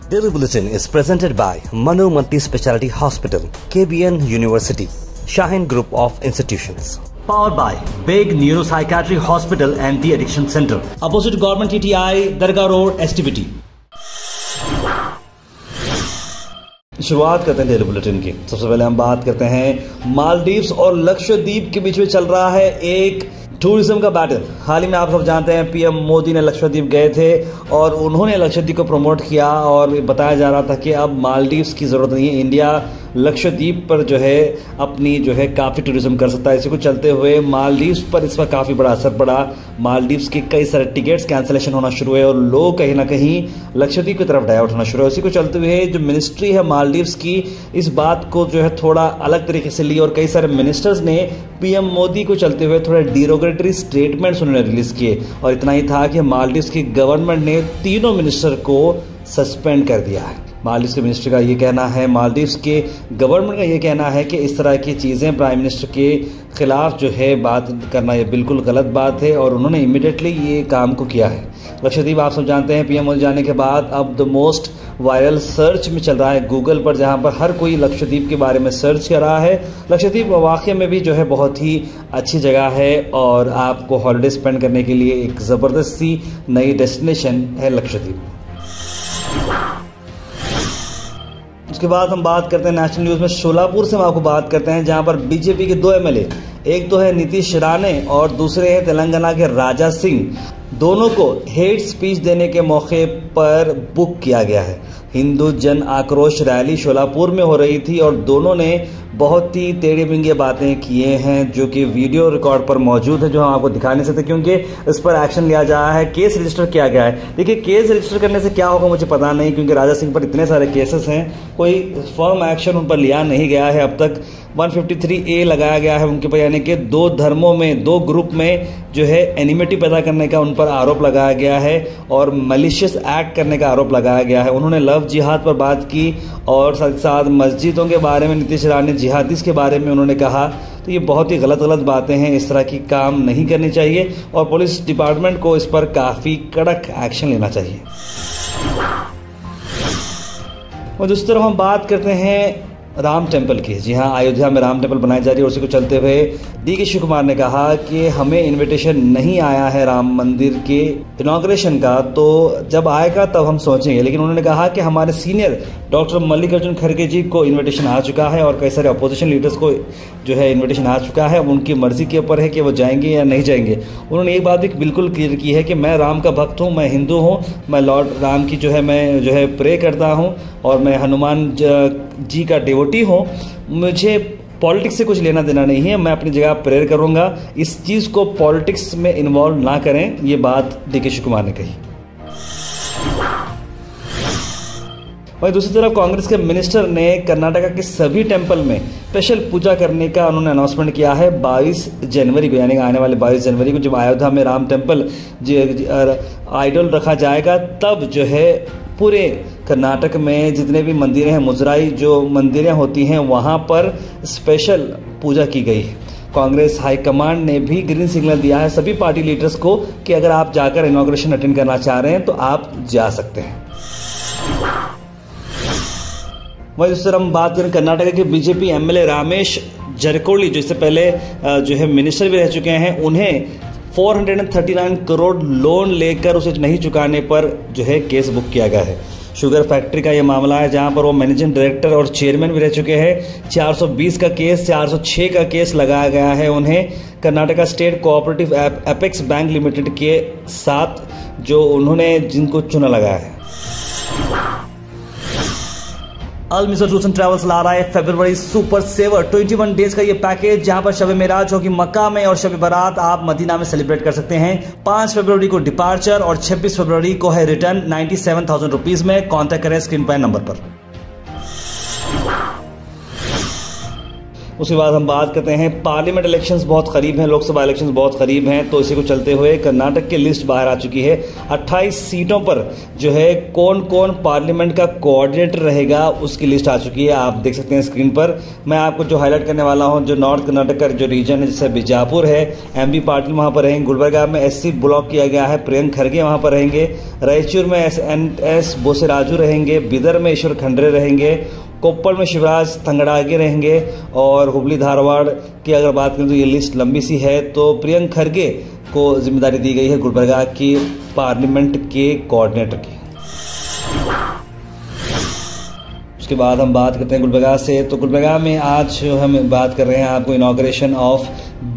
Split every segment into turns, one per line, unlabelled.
Daily Bulletin is presented by Manu Multi Speciality Hospital, KBN University, Shaheen Group of Institutions. Powered by Big Neuropsychiatry Hospital and The Addiction Center, opposite Government TTI, Dargah Road, STBT. शुरुआत करते हैं daily bulletin की। सबसे पहले हम बात करते हैं मालदीव्स और लक्षद्वीप के बीच में चल रहा है एक टूरिज्म का बैटल। हाल ही में आप सब जानते हैं पीएम मोदी ने लक्षद्वीप गए थे और उन्होंने लक्षद्वीप को प्रमोट किया और बताया जा रहा था कि अब मालदीव्स की ज़रूरत नहीं है, इंडिया लक्षद्वीप पर जो है अपनी जो है काफ़ी टूरिज्म कर सकता है। इसी को चलते हुए मालदीव्स पर इस पर काफ़ी बड़ा असर पड़ा। मालदीव्स के कई सारे टिकट्स कैंसिलेशन होना शुरू हुए और लोग कहीं ना कहीं लक्षद्वीप की तरफ डाइवर्ट होना शुरू हुए। उसी को चलते हुए जो मिनिस्ट्री है मालदीव्स की इस बात को जो है थोड़ा अलग तरीके से ली और कई सारे मिनिस्टर्स ने पीएम मोदी को चलते हुए थोड़े डिरोगेटरी स्टेटमेंट्स उन्होंने रिलीज किए। और इतना ही था कि मालदीव्स की गवर्नमेंट ने तीनों मिनिस्टर को सस्पेंड कर दिया है। मालदीव्स के मिनिस्टर का ये कहना है, मालदीव्स के गवर्नमेंट का ये कहना है कि इस तरह की चीज़ें प्राइम मिनिस्टर के खिलाफ जो है बात करना ये बिल्कुल गलत बात है और उन्होंने इमीडिएटली ये काम को किया है। लक्षद्वीप आप सब जानते हैं पीएम मोदी जाने के बाद अब द मोस्ट वायरल सर्च में चल रहा है गूगल पर, जहां पर हर कोई लक्षद्वीप के बारे में सर्च कर रहा है। लक्षद्वीप वाकई में भी जो है बहुत ही अच्छी जगह है और आपको हॉलिडे स्पेंड करने के लिए एक ज़बरदस्त सी नई डेस्टिनेशन है लक्षद्वीप। उसके बाद हम बात करते हैं नेशनल न्यूज़ में शोलापुर से हम आपको बात करते हैं जहां पर बीजेपी के दो एमएलए, एक तो है नीतीश राणे और दूसरे हैं तेलंगाना के राजा सिंह, दोनों को हेट स्पीच देने के मौके पर बुक किया गया है। हिंदू जन आक्रोश रैली शोलापुर में हो रही थी और दोनों ने बहुत ही टेढ़े मेढ़े बातें किए हैं जो कि वीडियो रिकॉर्ड पर मौजूद है, जो हम आपको दिखा नहीं सकते क्योंकि इस पर एक्शन लिया जा रहा है, केस रजिस्टर किया गया है। देखिए केस रजिस्टर करने से क्या होगा मुझे पता नहीं क्योंकि राजा सिंह पर इतने सारे केसेस हैं, कोई फर्म एक्शन उन पर लिया नहीं गया है। अब तक 153A लगाया गया है उनके पर, यानी कि दो धर्मों में दो ग्रुप में जो है एनिमिटी पैदा करने का उन पर आरोप लगाया गया है और मलिशियस एक्ट करने का आरोप लगाया गया है। उन्होंने लव जिहाद पर बात की और साथ साथ मस्जिदों के बारे में, नीतीश राणे जिहादीस के बारे में उन्होंने कहा। तो ये बहुत ही गलत बातें हैं, इस तरह की काम नहीं करनी चाहिए और पुलिस डिपार्टमेंट को इस पर काफ़ी कड़क एक्शन लेना चाहिए। और दूसरी तरफ हम बात करते हैं राम टेम्पल की। जी हाँ, अयोध्या में राम टेम्पल बनाई जा रही है। उसी को चलते हुए DK शिव कुमार ने कहा कि हमें इनविटेशन नहीं आया है राम मंदिर के इनॉग्रेशन का, तो जब आएगा तब हम सोचेंगे। लेकिन उन्होंने कहा कि हमारे सीनियर डॉक्टर मल्लिकार्जुन खड़गे जी को इनविटेशन आ चुका है और कई सारे अपोजिशन लीडर्स को जो है इनविटेशन आ चुका है। अब उनकी मर्जी के ऊपर है कि वो जाएंगे या नहीं जाएंगे। उन्होंने एक बात भी बिल्कुल क्लियर की है कि मैं राम का भक्त हूँ, मैं हिंदू हूँ, मैं लॉर्ड राम की जो है मैं जो है प्रे करता हूँ और मैं हनुमान जी का डिवोटी हूँ। मुझे पॉलिटिक्स से कुछ लेना देना नहीं है, मैं अपनी जगह प्रेयर करूँगा। इस चीज़ को पॉलिटिक्स में इन्वॉल्व ना करें, ये बात DK शिव कुमार ने कही। वहीं दूसरी तरफ कांग्रेस के मिनिस्टर ने कर्नाटका के सभी टेंपल में स्पेशल पूजा करने का उन्होंने अनाउंसमेंट किया है 22 जनवरी को, यानी आने वाले 22 जनवरी को जब अयोध्या में राम टेंपल आइडल रखा जाएगा तब जो है पूरे कर्नाटक में जितने भी मंदिरें हैं, मुजराई जो मंदिरें होती हैं वहाँ पर स्पेशल पूजा की गई है। कांग्रेस हाईकमांड ने भी ग्रीन सिग्नल दिया है सभी पार्टी लीडर्स को कि अगर आप जाकर इनॉग्रेशन अटेंड करना चाह रहे हैं तो आप जा सकते हैं। वहीं दूसरी तरफ हम बात करें कर्नाटक के बीजेपी एमएलए रामेश जरकोली, जो इससे पहले जो है मिनिस्टर भी रह चुके हैं, उन्हें 439 करोड़ लोन लेकर उसे नहीं चुकाने पर जो है केस बुक किया गया है। शुगर फैक्ट्री का ये मामला है जहां पर वो मैनेजिंग डायरेक्टर और चेयरमैन भी रह चुके हैं। 420 का केस, 406 का केस लगाया गया है उन्हें Karnataka state cooperative apex bank limited के साथ, जो उन्होंने जिनको चुना लगाया है। अल मिसर टूर्स एंड ट्रैवल्स ला रहा है फरवरी सुपर सेवर 21 डेज का ये पैकेज, जहां पर शब मेराज होगी मक्का में और शब बारात आप मदीना में सेलिब्रेट कर सकते हैं। 5 फरवरी को डिपार्चर और 26 फरवरी को है रिटर्न 97,000 रुपीज में। कॉन्टैक्ट करें स्क्रीन पर नंबर पर। उसके बाद हम बात करते हैं पार्लियामेंट इलेक्शंस बहुत करीब हैं, लोकसभा इलेक्शंस बहुत करीब हैं, तो इसी को चलते हुए कर्नाटक की लिस्ट बाहर आ चुकी है। 28 सीटों पर जो है कौन कौन पार्लियामेंट का कोऑर्डिनेटर रहेगा उसकी लिस्ट आ चुकी है, आप देख सकते हैं स्क्रीन पर। मैं आपको जो हाईलाइट करने वाला हूं, जो नॉर्थ कर्नाटक का जो रीजन है, जैसे बीजापुर है, एमबी पाटिल वहां पर रहेंगे, गुलबर्गा में एससी ब्लॉक किया गया है, प्रियंक खड़गे वहां पर रहेंगे, रायचूर में एस बोसेराजू रहेंगे, बिदर में ईश्वर खंडरे रहेंगे, कोप्पल में शिवराज थंगड़ागे रहेंगे, और हुबली धारवाड़ की अगर बात करें तो ये लिस्ट लंबी सी है। तो प्रियंक खड़गे को जिम्मेदारी दी गई है गुलबर्गा की पार्लियामेंट के कोऑर्डिनेटर की। उसके बाद हम बात करते हैं गुलबर्गा से। तो गुलबर्गा में आज हम बात कर रहे हैं आपको इनॉग्रेशन ऑफ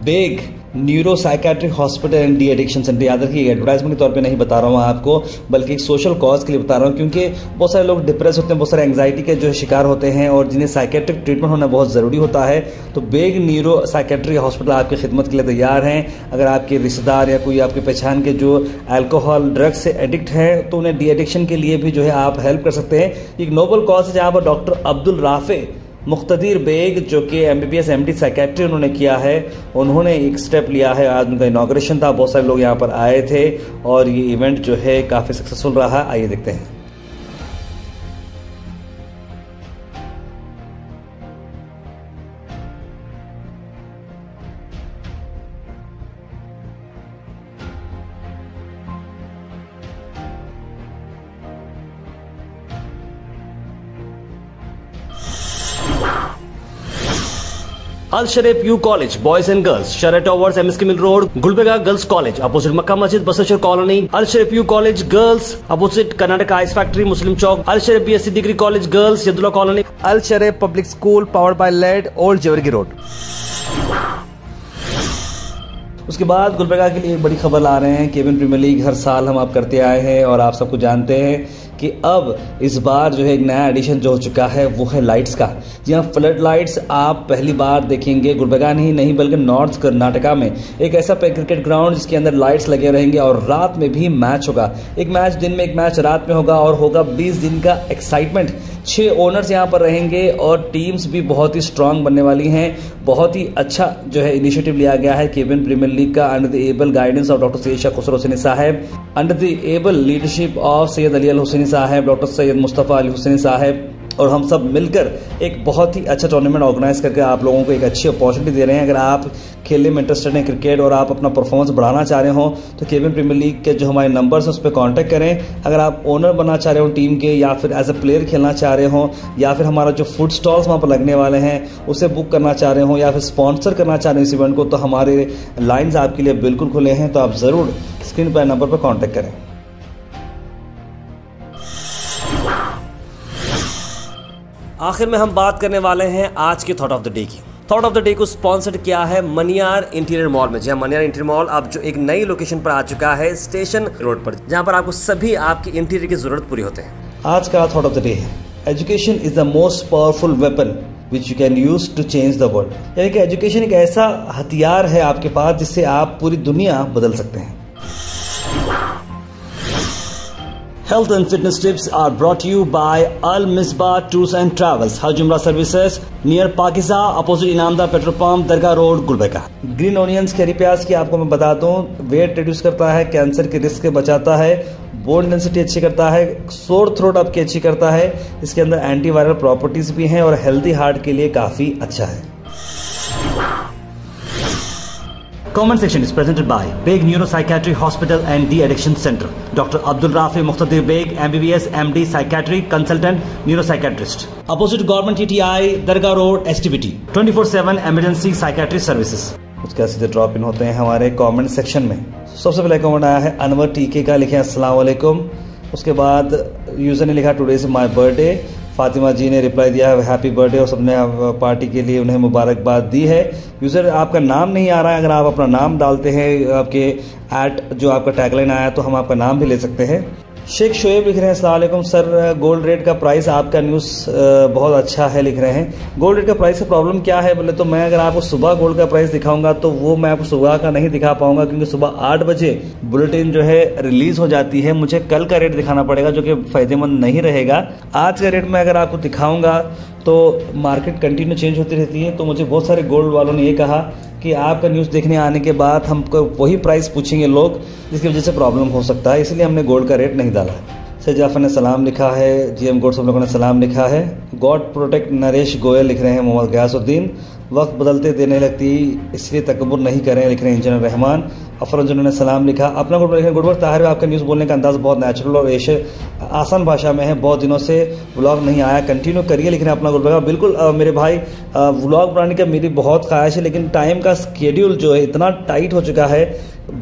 बेग neuro psychiatric hospital and de addiction centre. याद रखिए, एडवर्टाइजमेंट के तौर पे नहीं बता रहा हूँ आपको, बल्कि एक सोशल कॉज के लिए बता रहा हूँ, क्योंकि बहुत सारे लोग डिप्रेस होते हैं, बहुत सारे एंग्जाइटी के जो शिकार होते हैं और जिन्हें साइकेट्रिक ट्रीटमेंट होना बहुत ज़रूरी होता है। तो बेग न्यूरो साइकेट्रिक हॉस्पिटल आपकी खिदमत के लिए तैयार हैं। अगर आपके रिश्तेदार या कोई आपके पहचान के जो अल्कोहल ड्रग्स से एडिक्ट हैं तो उन्हें डी एडिक्शन के लिए भी जो है आप हेल्प कर सकते हैं। एक नोबल कॉज है जहाँ पर डॉक्टर अब्दुल राफे मुख्तदिर बेग जो कि MBBS MD साइकेट्री उन्होंने किया है, उन्होंने एक स्टेप लिया है। आज उनका इनॉग्रेशन था, बहुत सारे लोग यहाँ पर आए थे और ये इवेंट जो है काफ़ी सक्सेसफुल रहा। आइए देखते हैं। Al Sharif U college boys and girls, शरट towers, MSK mill road, Gulbarga girls college opposite Makka Masjid, Basaveshwar colony. Al Sharif U college girls opposite Karnataka ice factory, Muslim chowk. Al Sharif BSc degree college girls, Yadulla colony. Al Sharif public school powered by led, old Jewargi road. उसके बाद गुलबर्गा के लिए एक बड़ी खबर ला रहे हैं। केबिन प्रीमियर लीग हर साल हम आप करते आए हैं और आप सबको जानते हैं कि अब इस बार जो है एक नया एडिशन जो हो चुका है वो है लाइट्स का। जी हाँ, फ्लड लाइट्स आप पहली बार देखेंगे गुलबर्गा नहीं बल्कि नॉर्थ कर्नाटका में। एक ऐसा क्रिकेट ग्राउंड जिसके अंदर लाइट्स लगे रहेंगे और रात में भी मैच होगा। एक मैच दिन में, एक मैच रात में होगा और होगा 20 दिन का एक्साइटमेंट। 6 ओनर्स यहाँ पर रहेंगे और टीम्स भी बहुत ही स्ट्रांग बनने वाली हैं। बहुत ही अच्छा जो है इनिशिएटिव लिया गया है केबिन प्रीमियर लीग का, under the able guidance of doctor Syed Shah Khusro Hussaini sahab, under the able leadership of Syed Ali Al Hussaini sahab, doctor Syed Mustafa Ali Hussaini sahab, और हम सब मिलकर एक बहुत ही अच्छा टूर्नामेंट ऑर्गेनाइज करके आप लोगों को एक अच्छी अपॉर्चुनिटी दे रहे हैं। अगर आप खेलने में इंटरेस्टेड हैं क्रिकेट और आप अपना परफॉर्मेंस बढ़ाना चाह रहे हो तो केबिन प्रीमियर लीग के जो हमारे नंबर्स हैं उस पर कॉन्टैक्ट करें। अगर आप ओनर बनना चाह रहे हो टीम के, या फिर एज अ प्लेयर खेलना चाह रहे हो, या फिर हमारा जो फूड स्टॉल्स वहाँ पर लगने वाले हैं उसे बुक करना चाह रहे हो, या फिर स्पॉन्सर करना चाह रहे हो इस इवेंट को, तो हमारे लाइन्स आपके लिए बिल्कुल खुले हैं। तो आप ज़रूर स्क्रीन पर नंबर पर कॉन्टैक्ट करें। आखिर में हम बात करने वाले हैं आज के थॉट ऑफ द डे की। थॉट ऑफ द डे को स्पॉन्सर्ड किया है मनियार इंटीरियर मॉल में। जहाँ मनियार इंटीरियर मॉल अब जो एक नई लोकेशन पर आ चुका है स्टेशन रोड पर, जहाँ पर आपको सभी आपकी इंटीरियर की जरूरत पूरी होते हैं। आज का थॉट ऑफ द डे है education is the most powerful weapon which you can use to change the world. यानी कि एजुकेशन एक ऐसा हथियार है आपके पास जिससे आप पूरी दुनिया बदल सकते हैं। Health and fitness tips are brought to you by Al Misbah Tours and Travels, Hajj Umrah Services, near Pakiza, opposite Inamda Petrol Pump, Dargah road, Gulbarga. Green onions खेरी प्याज की आपको मैं बता दूं, वेट रिड्यूस करता है, कैंसर के रिस्क से बचाता है, बोन डेंसिटी अच्छी करता है, सोर थ्रोट आपकी अच्छी करता है, इसके अंदर एंटीवायरल प्रॉपर्टीज भी हैं और हेल्दी हार्ट के लिए काफी अच्छा है। Comment section is presented by Beg Neuropsychiatry Hospital and De-Addiction Center. Dr. Abdul Rafi Mukhtadir Beg, MBBS MD Psychiatry Consultant Neuropsychiatrist. Opposite Government TTI, Dargah Road, STBT. 24/7 Emergency Psychiatry Services. उसके सीधे drop in होते हैं हमारे comment section में। सबसे पहले comment आया है अनवर टीके का, लिखे अस्सलाम वालेकुम। उसके बाद यूजर ने लिखा today is my birthday. Fatima ji ने रिप्लाई दिया है हैप्पी बर्थडे और सबने पार्टी के लिए उन्हें मुबारकबाद दी है। यूज़र आपका नाम नहीं आ रहा है, अगर आप अपना नाम डालते हैं आपके जो आपका टैगलाइन आया तो हम आपका नाम भी ले सकते हैं। शेख शोएब लिख रहे हैं अस्सलाम वालेकुम सर, गोल्ड रेट का प्राइस आपका न्यूज़ बहुत अच्छा है लिख रहे हैं। गोल्ड रेट का प्राइस का प्रॉब्लम क्या है बोले तो मैं अगर आपको सुबह गोल्ड का प्राइस दिखाऊंगा तो वो मैं आपको सुबह का नहीं दिखा पाऊंगा, क्योंकि सुबह 8 बजे बुलेटिन जो है रिलीज हो जाती है। मुझे कल का रेट दिखाना पड़ेगा जो कि फायदेमंद नहीं रहेगा। आज का रेट मैं अगर आपको दिखाऊंगा तो मार्केट कंटिन्यू चेंज होती रहती है। तो मुझे बहुत सारे गोल्ड वालों ने ये कहा कि आपका न्यूज़ देखने आने के बाद हमको वही प्राइस पूछेंगे लोग, जिसकी वजह से प्रॉब्लम हो सकता है, इसलिए हमने गोल्ड का रेट नहीं डाला है। सैयद जाफर ने सलाम लिखा है, जीएम गोल्ड सब लोगों ने सलाम लिखा है। गॉड प्रोटेक्ट नरेश गोयल लिख रहे हैं, मोहम्मद गयासुद्दीन वक्त बदलते देने लगती इसलिए तकब्बुर नहीं करें लिख रहे हैं इंजीनियर रहमान। अफरोज जिन्होंने सलाम लिखा, अपना गुड लिख रहे हैं। गुड वर्क ताहिर, आपका न्यूज़ बोलने का अंदाज़ बहुत नेचुरल और आसान भाषा में है, बहुत दिनों से व्लॉग नहीं आया, कंटिन्यू करिए लिख रहे हैं अपना गुड वर्क। बिल्कुल मेरे भाई, व्लॉग बनाने का मेरी बहुत ख्वाहिश है, लेकिन टाइम का स्केड्यूल जो है इतना टाइट हो चुका है।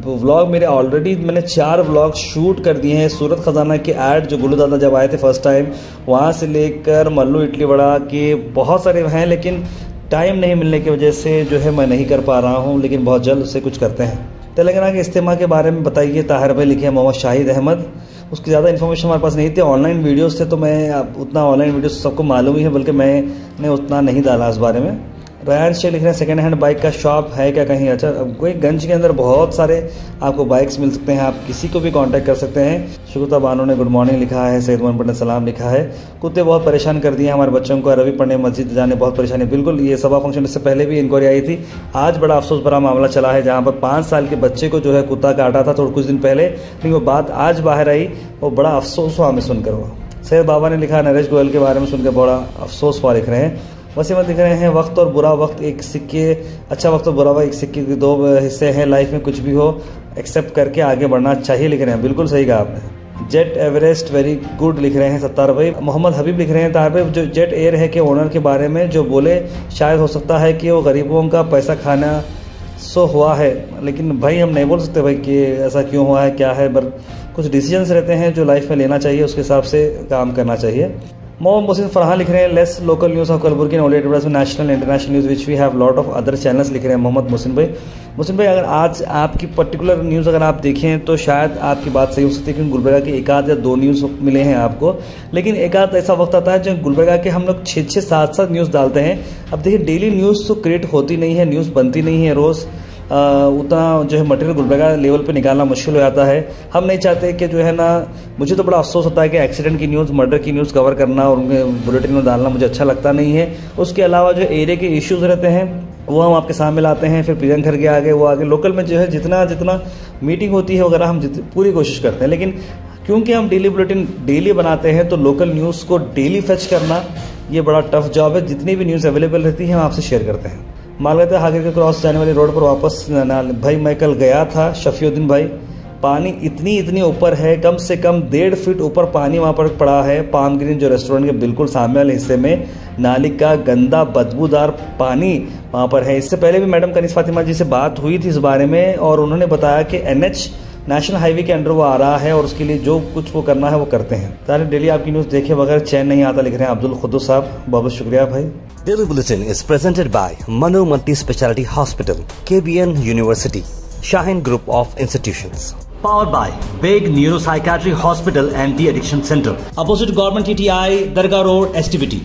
व्लॉग मेरे ऑलरेडी मैंने 4 व्लॉग शूट कर दिए हैं। सूरत खजाना के ऐड जो गुल्लू दादा जब आए थे फर्स्ट टाइम, वहाँ से लेकर मल्लू इडली वड़ा के बहुत सारे हैं, लेकिन टाइम नहीं मिलने की वजह से जो है मैं नहीं कर पा रहा हूँ, लेकिन बहुत जल्द उससे कुछ करते हैं। तेलंगाना के इस्तेमाल के बारे में बताइए, ताहिर भाई लिखे हैं। मोहम्मद शाहिद अहमद, उसकी ज़्यादा इन्फॉर्मेशन हमारे पास नहीं थी, ऑनलाइन वीडियोस थे तो मैं उतना ऑनलाइन वीडियोस सबको मालूम ही है, बल्कि मैंने उतना नहीं डाला इस बारे में। रयान शेख लिख रहे हैं, सेकेंड हैंड बाइक का शॉप है क्या कहीं? अच्छा, कोई गंज के अंदर बहुत सारे आपको बाइक्स मिल सकते हैं, आप किसी को भी कांटेक्ट कर सकते हैं। शुकुता बानो ने गुड मॉर्निंग लिखा है, सैयद मोहम्मद ने सलाम लिखा है। कुत्ते बहुत परेशान कर दिए हमारे बच्चों को, अरबी पढ़ने मस्जिद जाने बहुत परेशानी। बिल्कुल, ये सभा फंक्शन से पहले भी इंक्वायरी आई थी। आज बड़ा अफसोस भरा मामला चला है, जहाँ पर 5 साल के बच्चे को जो है कुत्ता काटा था थोड़ा कुछ दिन पहले, लेकिन वो बात आज बाहर आई, वो बड़ा अफसोस हुआ हमें सुनकर। वो सैयद बाबा ने लिखा, नरेश गोयल के बारे में सुनकर बड़ा अफसोस हुआ लिख रहे हैं। वसीमत लिख रहे हैं, वक्त और बुरा वक्त एक सिक्के, अच्छा वक्त और बुरा वक्त एक सिक्के के 2 हिस्से हैं, लाइफ में कुछ भी हो एक्सेप्ट करके आगे बढ़ना चाहिए लिख रहे हैं। बिल्कुल सही कहा आपने। जेट एवरेस्ट वेरी गुड लिख रहे हैं सत्तार भाई। मोहम्मद हबीब लिख रहे हैं, ताहिर भाई जो जेट एयर है के ओनर के बारे में जो बोले, शायद हो सकता है कि वो गरीबों का पैसा खाना सो हुआ है, लेकिन भाई हम नहीं बोल सकते भाई कि ऐसा क्यों हुआ है क्या है, पर कुछ डिसीजंस रहते हैं जो लाइफ में लेना चाहिए, उसके हिसाब से काम करना चाहिए। मोहम्मद मोहसिन फरहान लिख रहे हैं, less local news of Kalaburagi and only advertise national international news which we have lot of other channels लिख रहे हैं मोहम्मद मोहसिन भाई। मोहसिन भाई, अगर आज आपकी पर्टिकुलर न्यूज़ अगर आप देखें तो शायद आपकी बात सही हो सकती है, क्योंकि गुलबर्गा के 1 या 2 न्यूज़ मिले हैं आपको, लेकिन एक आध ऐसा वक्त आता है जब गुलबर्गा के हम लोग 6-6, 7-7 न्यूज़ डालते हैं। अब देखिए, डेली न्यूज़ तो क्रिएट होती नहीं है, न्यूज़ बनती नहीं है रोज़, उतना जो है मटेरियल गुलबर्गा लेवल पे निकालना मुश्किल हो जाता है। हम नहीं चाहते कि जो है ना, मुझे तो बड़ा अफसोस होता है कि एक्सीडेंट की न्यूज़, मर्डर की न्यूज़ कवर करना और उनके बुलेटिन में डालना मुझे अच्छा लगता नहीं है। उसके अलावा जो एरिया के इश्यूज़ रहते हैं वो हम आपके सामने लाते हैं, फिर प्रियंक खड़गे आगे, वो आगे लोकल में जो है जितना मीटिंग होती है वगैरह हम पूरी कोशिश करते हैं। लेकिन क्योंकि हम डेली बुलेटिन डेली बनाते हैं तो लोकल न्यूज़ को डेली फेच करना ये बड़ा टफ जॉब है। जितनी भी न्यूज़ अवेलेबल रहती है हम आपसे शेयर करते हैं। मालगाता हागिर के क्रॉस जाने वाली रोड पर वापस भाई मैं कल गया था, शफीउद्दीन भाई, पानी इतनी ऊपर है, कम से कम 1.5 फीट ऊपर पानी वहाँ पर पड़ा है। पाम ग्रीन जो रेस्टोरेंट के बिल्कुल सामने वाले हिस्से में नाली का गंदा बदबूदार पानी वहाँ पर है। इससे पहले भी मैडम कनीस फातिमा जी से बात हुई थी इस बारे में, और उन्होंने बताया कि NH नेशनल हाईवे के अंडर वो आ रहा है और उसके लिए जो कुछ वो करना है वो करते हैं। ताकि डेली आपकी न्यूज़ देखे बगैर चैन नहीं आता लिख रहे हैं अब्दुल खुद्दूस साहब, बहुत शुक्रिया भाई।
Daily Bulletin is presented by Manu Multi Speciality Hospital, KBN University, Shaheen Group of Institutions.
Powered by Big Neuropsychiatry Hospital and The Addiction Center, opposite Government TTI, Dargah Road, STBT.